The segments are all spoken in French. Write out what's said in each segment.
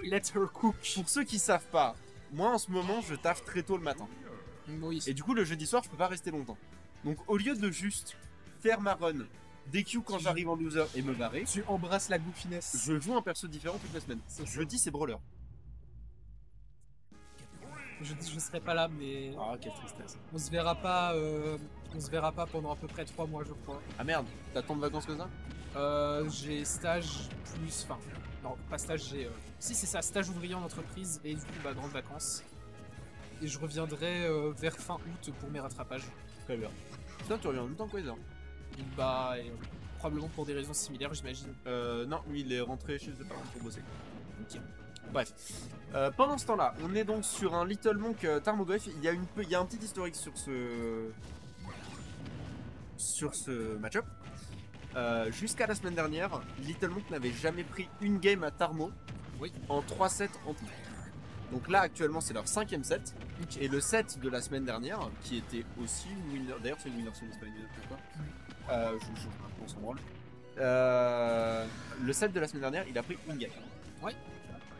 Let her cook. Pour ceux qui savent pas, moi en ce moment je taffe très tôt le matin. Oui. Et du coup le jeudi soir je peux pas rester longtemps. Donc au lieu de juste faire ma run, DQ quand j'arrive en loser et me barrer, Tu embrasses la goofiness. je joue un perso différent toute la semaine. Jeudi c'est brawler. Je serai pas là, mais Ah quelle tristesse. on se verra pas pendant à peu près 3 mois, je crois. Ah merde, t'as tant de vacances que ça? J'ai stage plus, enfin, non, pas stage, j'ai, si c'est ça, stage ouvrier en entreprise et du coup, bah, grandes vacances. Et je reviendrai vers fin août pour mes rattrapages. Très bien. Putain tu reviens en même temps que Weather. Bah, et, probablement pour des raisons similaires, j'imagine. Non, lui il est rentré chez ses parents pour bosser. Ok. Bref. Pendant ce temps-là, on est donc sur un Little Monk Tarmogoyf. Il y a un petit historique sur ce match-up. Jusqu'à la semaine dernière, Little Monk n'avait jamais pris une game à Tarmo en 3 sets en tout. Donc là, actuellement, c'est leur 5ème set. Et le set de la semaine dernière, qui était aussi une winner. D'ailleurs, c'est une winner, c'est pas une winner, pourquoi on s'en branle. Le set de la semaine dernière, il a pris une game. Ouais.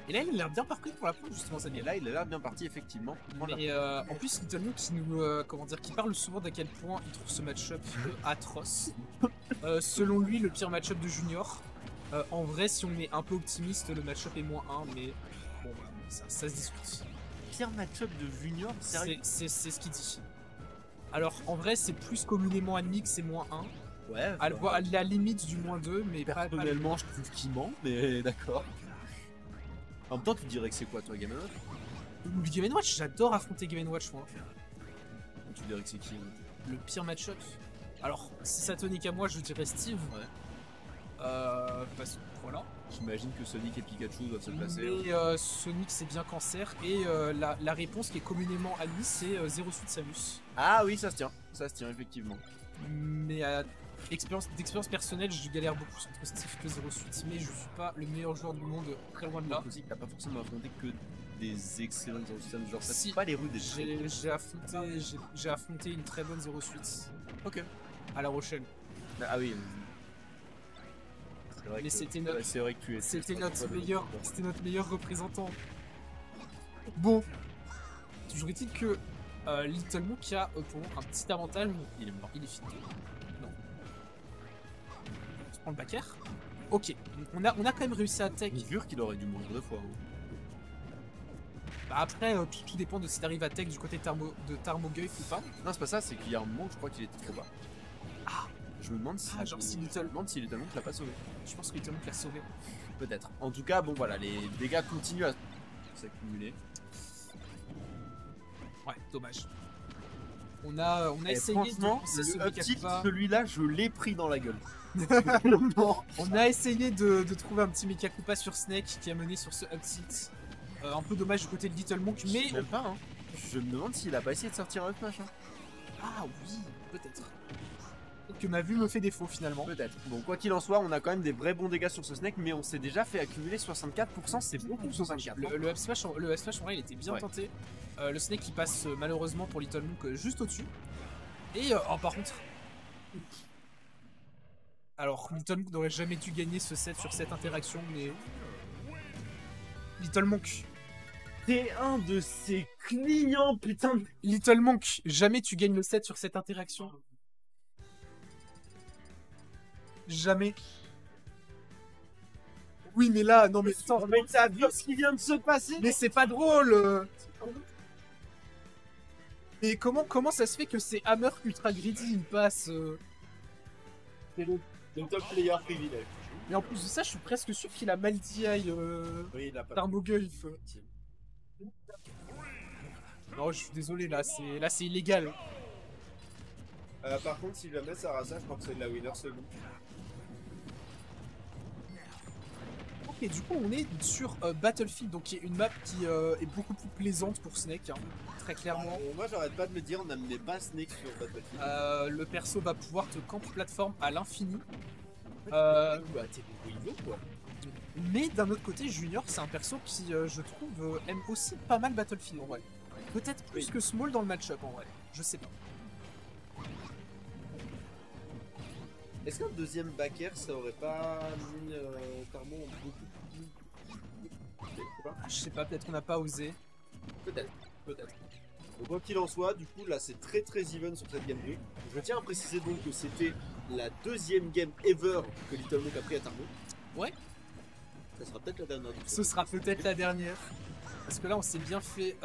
Et là, il a l'air bien parti pour la prendre justement cette Et game. là, il a l'air bien parti, effectivement. Mais en plus, Little Monk qui nous, qui parle souvent d'à quel point il trouve ce match-up atroce. Selon lui, le pire match-up de Junior. En vrai, si on est un peu optimiste, le match-up est -1, mais bon, voilà, ça se discute. Pire match-up de Junior, sérieux? C'est ce qu'il dit. Alors, en vrai, c'est plus communément admis que c'est -1. Ouais. À la limite du -2, mais personnellement, je trouve qu'il ment, mais d'accord. En même temps, tu dirais que c'est quoi, toi, Game & Watch? Le Game & Watch, j'adore affronter Game & Watch, moi. Tu dirais que c'est qui? Le pire match-up. Alors, si ça tenait qu'à moi, je dirais Steve. Ouais. Parce que voilà. J'imagine que Sonic et Pikachu doivent se placer. Mais Sonic, c'est bien Cancer. Et la réponse qui est communément à lui, c'est Zero Suite Samus. Ah oui, ça se tient. Ça se tient, effectivement. Mais d'expérience personnelle, je galère beaucoup entre Steve que Zero Suite. Mais je suis pas le meilleur joueur du monde, très loin de là. Aussi, t'as pas forcément affronté que des excellents Zero Suite. Genre, ça, Si, c'est pas les rues des j'ai affronté une très bonne Zero Suite. Ok. À La Rochelle. Ah oui. Mais c'était vrai que tu es. C'était notre meilleur représentant. Bon. Toujours est-il que Little Monk a pour moi un petit avantage. Il est mort. Il est fini. Non. On se prend le backer. Ok. On a quand même réussi à tech. Je jure qu'il aurait dû mourir 2 fois. Bah après, tout dépend de si t'arrives à tech du côté de Tarmogoyf ou pas. Non, c'est pas ça, c'est qu'il y a un moment où je crois qu'il était trop bas. Ah. Je me demande si. Genre si Little Monk l'a pas sauvé. Je pense que Little Monk l'a sauvé. Peut-être. En tout cas, bon voilà, les dégâts continuent à s'accumuler. Ouais, dommage. On a essayé franchement, de le up tilt, celui-là, je l'ai pris dans la gueule. On a essayé de trouver un petit Mecha Koopa sur Snake qui a mené sur ce up tilt. Un peu dommage du côté de Little Monk, mais même pas. Hein. Je me demande s'il a pas essayé de sortir un up smash. Hein. Ah oui, peut-être. Que ma vue me fait défaut finalement. Peut-être. Bon, quoi qu'il en soit, on a quand même des vrais bons dégâts sur ce Snake, mais on s'est déjà fait accumuler 64%, c'est beaucoup 64%. Le up smash en vrai, il était bien tenté. Le Snake qui passe malheureusement pour Little Monk juste au-dessus. Et par contre. Alors, Little Monk n'aurait jamais dû gagner ce set sur cette interaction, mais. Little Monk. T'es un de ces clients, putain. Little Monk, jamais tu gagnes le set sur cette interaction. Jamais. Oui, mais là, non, mais attends. Mais t'as vu ce qui vient de se passer? Mais c'est pas drôle. Mais comment ça se fait que c'est Hammer Ultra Greedy il passe C'est le top player privilège. Mais en plus de ça, je suis presque sûr qu'il a mal dit Tarmogoyf. Non, je suis désolé, là c'est illégal. Par contre, si jamais ça rasa, je crois que c'est de la winner second. Ok, du coup, on est sur Battlefield, donc qui est une map qui est beaucoup plus plaisante pour Snake, hein, très clairement. Moi, j'arrête pas de me dire, on n'amenait pas Snake sur Battlefield. Le perso va pouvoir te camp plateforme à l'infini. Bah, t'es des quoi. Mais d'un autre côté, Junior, c'est un perso qui, je trouve, aime aussi pas mal Battlefield en vrai. Peut-être plus que Small dans le match-up en vrai, je sais pas. Est-ce qu'un deuxième backer, ça aurait pas mis Tarmo beaucoup plus profiter, je sais pas. Je sais pas, peut-être qu'on n'a pas osé. Peut-être, peut-être. Donc quoi qu'il en soit, du coup là c'est très even sur cette game 2. Je tiens à préciser donc que c'était la deuxième game ever que Little Monk a pris à Tarmo. Ouais. Ça sera peut-être la dernière. Ce sera peut-être la dernière. Parce que là on s'est bien fait,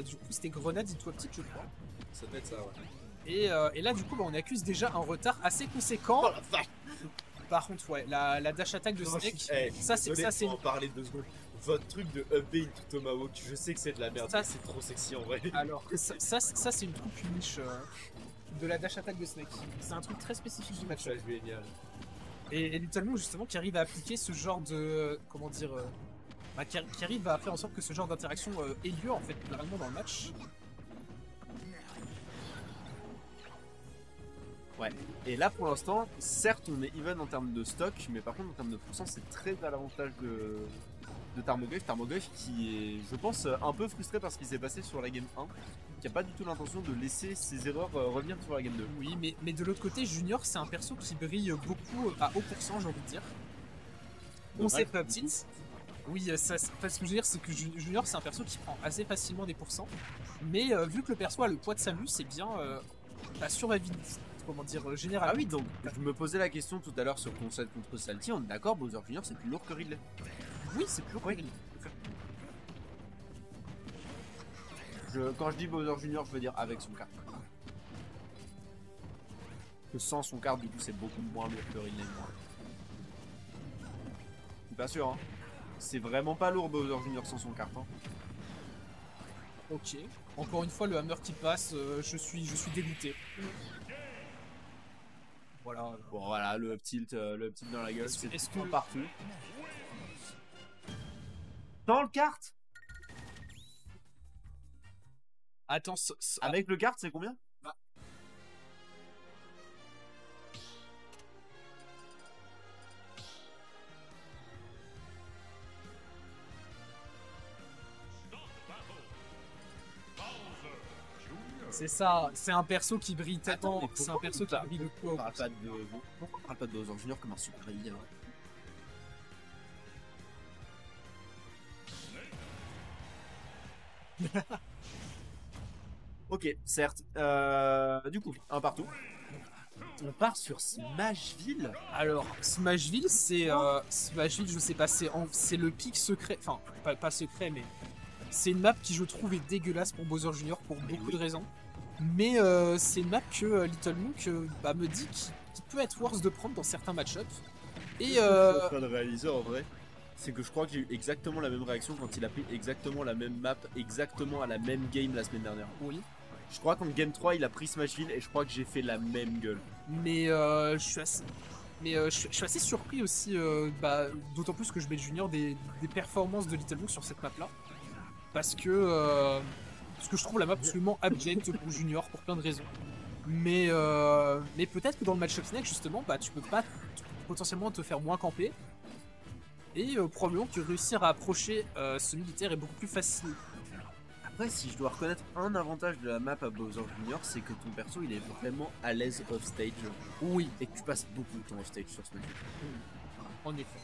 du coup c'était Grenade et toi petite je crois. Ça doit être ça, ouais. Et là du coup on accuse déjà un retard assez conséquent. Oh la vache. Par contre ouais, la dash attack de Snake, ça c'est en parler 2 secondes. Votre truc de up B into Tomahawk, je sais que c'est de la merde, c'est trop sexy en vrai. Alors ça c'est une troupe niche de la dash attack de Snake. C'est un truc très spécifique du match. Génial. Et Little Monk justement qui arrive à appliquer ce genre de, comment dire, qui arrive à faire en sorte que ce genre d'interaction ait lieu en fait généralement dans le match. Ouais, et là pour l'instant, certes on est even en termes de stock, mais par contre en termes de pourcent c'est très à l'avantage de Tarmogoyf. Tarmogoyf qui est, je pense, un peu frustré par ce qui s'est passé sur la game 1, qui a pas du tout l'intention de laisser ses erreurs revenir sur la game 2. Oui, mais de l'autre côté, Junior c'est un perso qui brille beaucoup à haut pourcent, j'ai envie de dire. On sait pas petite. Oui, ça, ce que je veux dire, c'est que Junior c'est un perso qui prend assez facilement des pourcents, mais vu que le perso a le poids de Samus, c'est bien la survivabilité. Comment dire, général. Ah oui, donc je me posais la question tout à l'heure sur Concept contre Salty, on est d'accord, Bowser Jr c'est plus lourd que Ridley. Oui, c'est plus lourd que Ridley. Quand je dis Bowser Jr, je veux dire avec son carte. Que sans son carte, du coup, c'est beaucoup moins lourd que Ridley. Je suis pas sûr, hein. C'est vraiment pas lourd Bowser Jr sans son carte. Hein. Ok. Encore une fois, le hammer qui passe, je suis dégoûté. Voilà. Bon voilà, le up tilt dans la gueule, est-ce que partout. Dans le kart. Attends, avec le kart, c'est combien? C'est ça, c'est un perso qui brille tellement, c'est un perso qui brille le coup. Pourquoi on parle pas de Bowser Jr comme un super héros? Ok, certes. Du coup, un partout. On part sur Smashville. Alors, Smashville, c'est Smashville, je sais pas, c'est le pic secret, enfin pas secret, mais c'est une map qui je trouve est dégueulasse pour Bowser Jr pour beaucoup de raisons. Mais c'est une map que Little Monk me dit qui peut être worse de prendre dans certains match-ups. Et ce que je suis en train de réaliser en vrai, c'est que je crois que j'ai eu exactement la même réaction quand il a pris exactement la même map, exactement à la même game la semaine dernière. Oui. Je crois qu'en game 3 il a pris Smashville et je crois que j'ai fait la même gueule. Mais je suis assez surpris aussi, d'autant plus que je mets Junior des performances de Little Monk sur cette map là. Parce que je trouve la map absolument abjecte pour Junior pour plein de raisons. Mais peut-être que dans le match-up Snake justement, tu peux potentiellement te faire moins camper. Et probablement que réussir à approcher ce militaire est beaucoup plus facile. Après, si je dois reconnaître un avantage de la map à Bowser Jr, c'est que ton perso il est vraiment à l'aise off stage. Oui. Et que tu passes beaucoup de temps off stage sur ce map. En effet.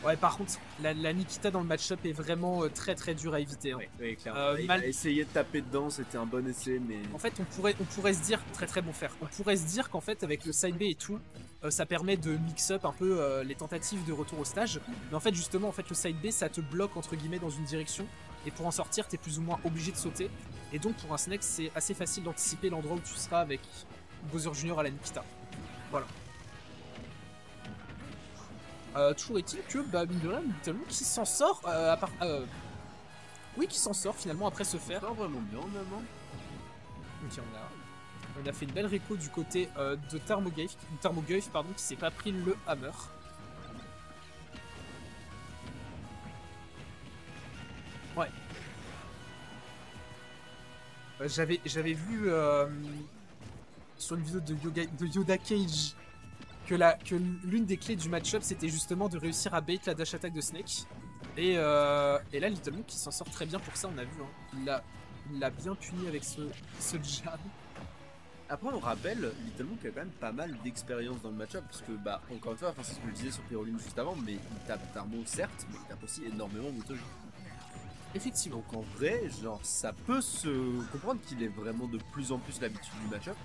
Ouais, par contre, la Nikita dans le match-up est vraiment très dure à éviter. Hein. Oui, clairement. Il a essayé de taper dedans, c'était un bon essai, mais... En fait, on pourrait se dire, très bon faire, on pourrait se dire qu'en fait, avec le side B et tout, ça permet de mix-up un peu les tentatives de retour au stage. Mais en fait, justement, le side B, ça te bloque, entre guillemets, dans une direction. Et pour en sortir, t'es plus ou moins obligé de sauter. Et donc, pour un Snake, c'est assez facile d'anticiper l'endroit où tu seras avec Bowser Jr à la Nikita. Voilà. Toujours est-il que mine de rien, Little Monk qui s'en sort oui, qui s'en sort finalement après se faire. Pas vraiment bien même. Ok, on a fait une belle réco du côté de Tarmogoyf qui s'est pas pris le hammer. Ouais. J'avais vu sur une vidéo de Yoda Cage que l'une des clés du match-up c'était justement de réussir à bait la dash attack de Snake. Et là Little Monk qui s'en sort très bien pour ça, on a vu. Hein. Il l'a bien puni avec ce jab. Après, on rappelle, Little Monk a quand même pas mal d'expérience dans le match-up, parce que, bah, encore une fois, enfin, c'est ce que je disais sur Pyroline juste avant, mais il tape Tarmo, certes, mais il tape aussi énormément Motoji. Effectivement. Donc en vrai, genre, ça peut se comprendre qu'il ait vraiment de plus en plus l'habitude du match-up,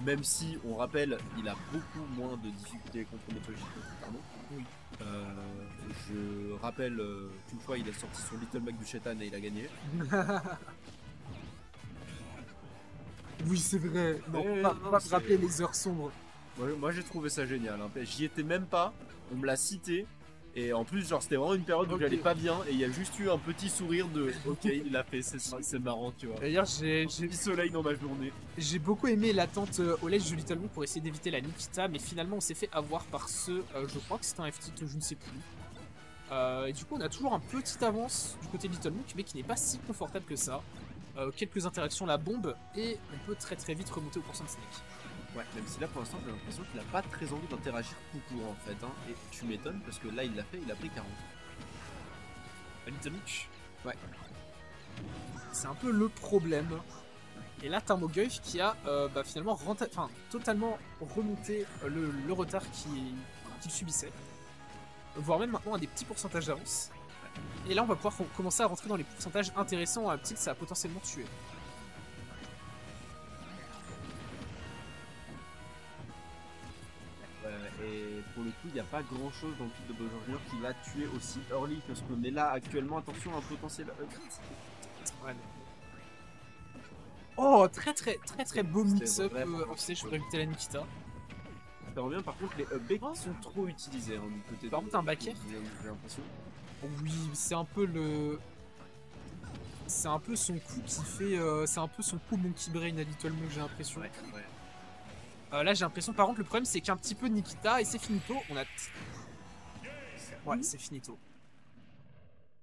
même si, on rappelle, il a beaucoup moins de difficultés contre Motoji que contre Tarmo. Oui. Je rappelle qu'une fois, il a sorti son Little Mac du Shetan et il a gagné. Oui, c'est vrai. Non, pas se rappeler les heures sombres. Moi j'ai trouvé ça génial. Hein. J'y étais même pas, on me l'a cité. Et en plus, genre, c'était vraiment une période où j'allais pas bien. Et il y a juste eu un petit sourire de ok, il l'a fait, c'est marrant, tu vois. D'ailleurs, j'ai du soleil dans ma journée. J'ai beaucoup aimé l'attente au ledge de Little Monk pour essayer d'éviter la Nikita. Mais finalement, on s'est fait avoir par ce. Je crois que c'était un FT, je ne sais plus. Et du coup, on a toujours un petit avance du côté de Little Monk, mais qui n'est pas si confortable que ça. Quelques interactions, la bombe, et on peut très très vite remonter au pourcent de Snake. Ouais, même si là pour l'instant j'ai l'impression qu'il a pas très envie d'interagir tout court en fait. Hein. Et tu m'étonnes parce que là il l'a fait, il a pris 40. Little Monk. Ouais. C'est un peu le problème. Et là, Tarmogoyf qui a finalement totalement remonté le retard qu'il subissait. Voire même maintenant à des petits pourcentages d'avance. Et là, on va pouvoir commencer à rentrer dans les pourcentages intéressants à Aptil, ça a potentiellement tué. Et pour le coup, il n'y a pas grand chose dans le kit de Bowser Jr. qui l'a tué aussi early que ce qu'on est là actuellement. Attention, un potentiel ouais. Oh, très beau mix-up offstage pour éviter la Nikita. Ça revient par contre, les up qui sont trop utilisés hein, du côté. Par contre, un back air. J'ai l'impression. Oui, c'est un peu le. C'est un peu son coup qui fait. C'est un peu son coup Monkey Brain à Little Monk, j'ai l'impression. Ouais. Là, j'ai l'impression, par contre, le problème, c'est qu'un petit peu de Nikita et c'est finito. On a. Ouais, c'est finito.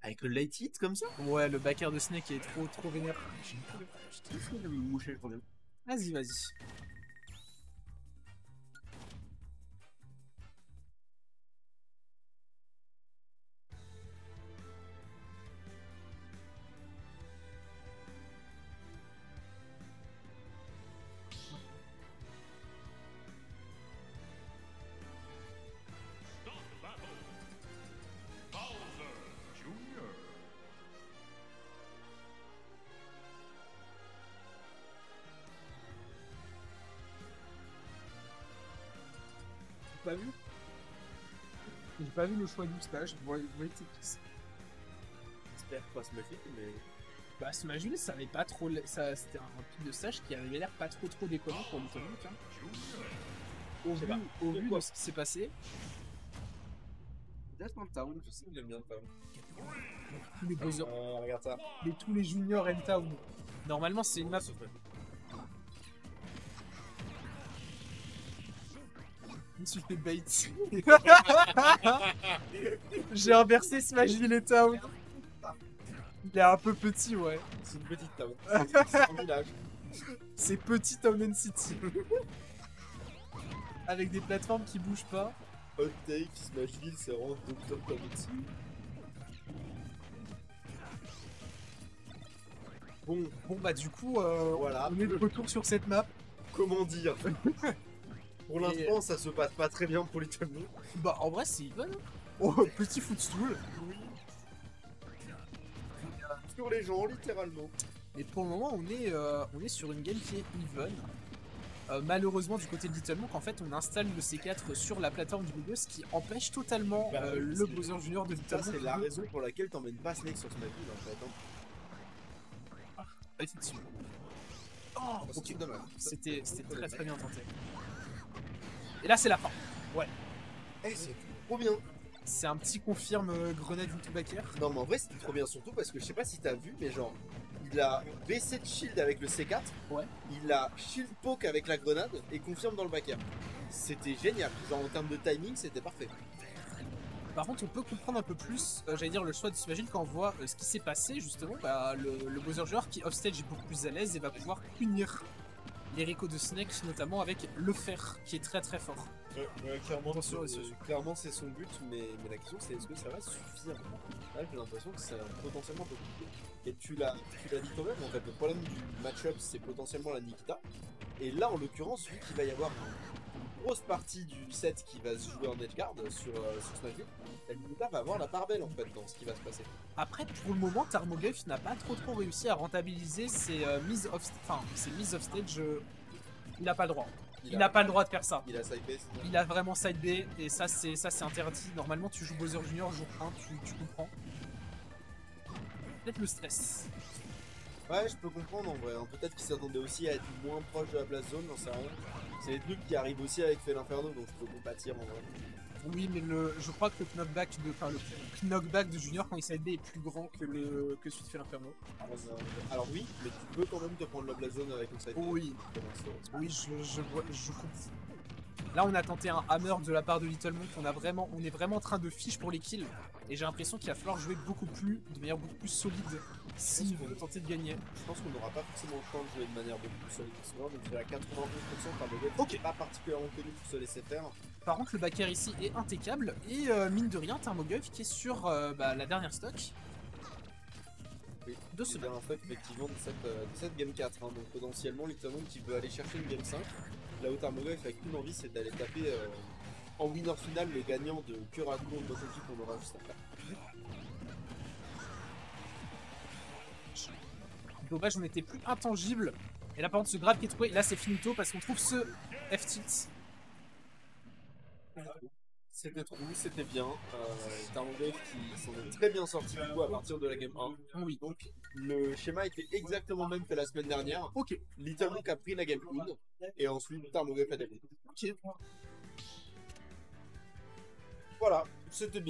Avec le late hit comme ça? Ouais, le back air de Snake est trop vénère. Vas-y. Pas vu? J'ai pas vu le choix du stage, vous voyez J'espère pas se méfier, mais. Bah, Smashville, ça avait pas trop. C'était un pic de stage qui avait l'air pas trop déconnant pour Little Monk. Hein. Au vu de ce qui s'est passé. Peut-être dans le town, je sais que j'aime bien le town. Tous les Bowser. Regarde ça. Tous les juniors M-Town. Normalement, c'est une map. Je me suis fait bait. J'ai inversé Smashville et Town. Il est un peu petit, ouais. C'est une petite town. C'est un village. C'est petit Town and City. Avec des plateformes qui bougent pas. Hot take, Smashville, c'est vraiment Dr. Townity. Bon bah du coup, voilà. On est de retour sur cette map. Comment dire? Pour l'instant, ça se passe pas très bien pour Little Monk. Bah en vrai c'est even. Oh, petit footstool. Oui. Sur les gens, littéralement. Et pour le moment, on est sur une game qui est even. Malheureusement, du côté de Little Monk, en fait, on installe le C4 sur la plateforme du milieu, ce qui empêche totalement le Bowser Junior de Little Monk. Ça, c'est la raison pour laquelle t'emmènes pas Snake sur Smashville, en fait. Hein. Effectivement. Oh, ok, dommage. C'était très bien tenté. Et là, c'est la fin. Ouais. C'est trop bien. C'est un petit confirme grenade into back air. Non, mais en vrai, c'était trop bien, surtout parce que je sais pas si t'as vu, mais genre, il a baissé de shield avec le C4. Ouais. Il a shield poke avec la grenade et confirme dans le back air. C'était génial. Genre, en termes de timing, c'était parfait. Par contre, on peut comprendre un peu plus, j'allais dire, le choix de Smashville quand on voit ce qui s'est passé, justement. Bah, le Bowser joueur qui offstage est beaucoup plus à l'aise et va pouvoir punir les Rico de Snake, notamment avec le fer, qui est très fort. Ouais, clairement, Attention, clairement c'est son but, mais la question c'est est-ce que ça va suffire? Là j'ai l'impression que c'est potentiellement un peu compliqué. Et tu l'as dit toi-même, en fait, le problème du match-up c'est potentiellement la Nikita. Et là en l'occurrence, vu qu'il va y avoir une grosse partie du set qui va se jouer en edgeguard sur Smash Bros, la Nikita va avoir la part belle en fait dans ce qui va se passer. Après, pour le moment, Tarmogoyf n'a pas trop réussi à rentabiliser ses mises off stage. Il n'a pas le droit. Il n'a pas le droit de faire ça. Il a side B, il a vraiment side B et ça c'est interdit. Normalement tu joues Bowser Junior jour 1, tu comprends. Peut-être le stress. Ouais, je peux comprendre en vrai. Peut-être qu'il s'attendait aussi à être moins proche de la place zone, j'en sais rien. C'est des trucs qui arrivent aussi avec Fel Inferno, donc je peux compatir en vrai. Oui, mais je crois que le knockback de Junior quand il side B est plus grand que celui de Fel Inferno. Alors oui, mais tu peux quand même te prendre la place zone avec le side B. Oui, oui, je comprends. Là, on a tenté un hammer de la part de Little Monk. On est vraiment en train de fiche pour les kills. Et j'ai l'impression qu'il va falloir jouer de manière beaucoup plus solide si on veut tenter de gagner. Je pense qu'on n'aura pas forcément le temps de jouer de manière beaucoup plus solide que cela. Donc, c'est à 91% par le gars. Ok. Pas particulièrement connu pour se laisser faire. Par contre, le backer ici est impeccable. Et mine de rien, Tarmogoyf qui est sur la dernière stock. Oui, de ce dernière stock, effectivement, de cette game 4. Hein. Donc, potentiellement, Little Monk qui veut aller chercher une game 5. Là où Tarmogoyf avec une envie, c'est d'aller taper en winner final le gagnant de Curaco de notre équipe qu'on aura juste après. Dommage, on était plus intangible. Et là, par contre, ce grab qui est trouvé, là, c'est finito parce qu'on trouve ce F-tilt. C'était trou, c'était bien. Tarmogoyf qui s'en est très bien sorti du coup à partir de la game 1. Oui. Donc le schéma était exactement le même que la semaine dernière. Ok. Little Monk a pris la game 1 et ensuite Tarmogoyf a débuté. Ok. Voilà, c'était bien.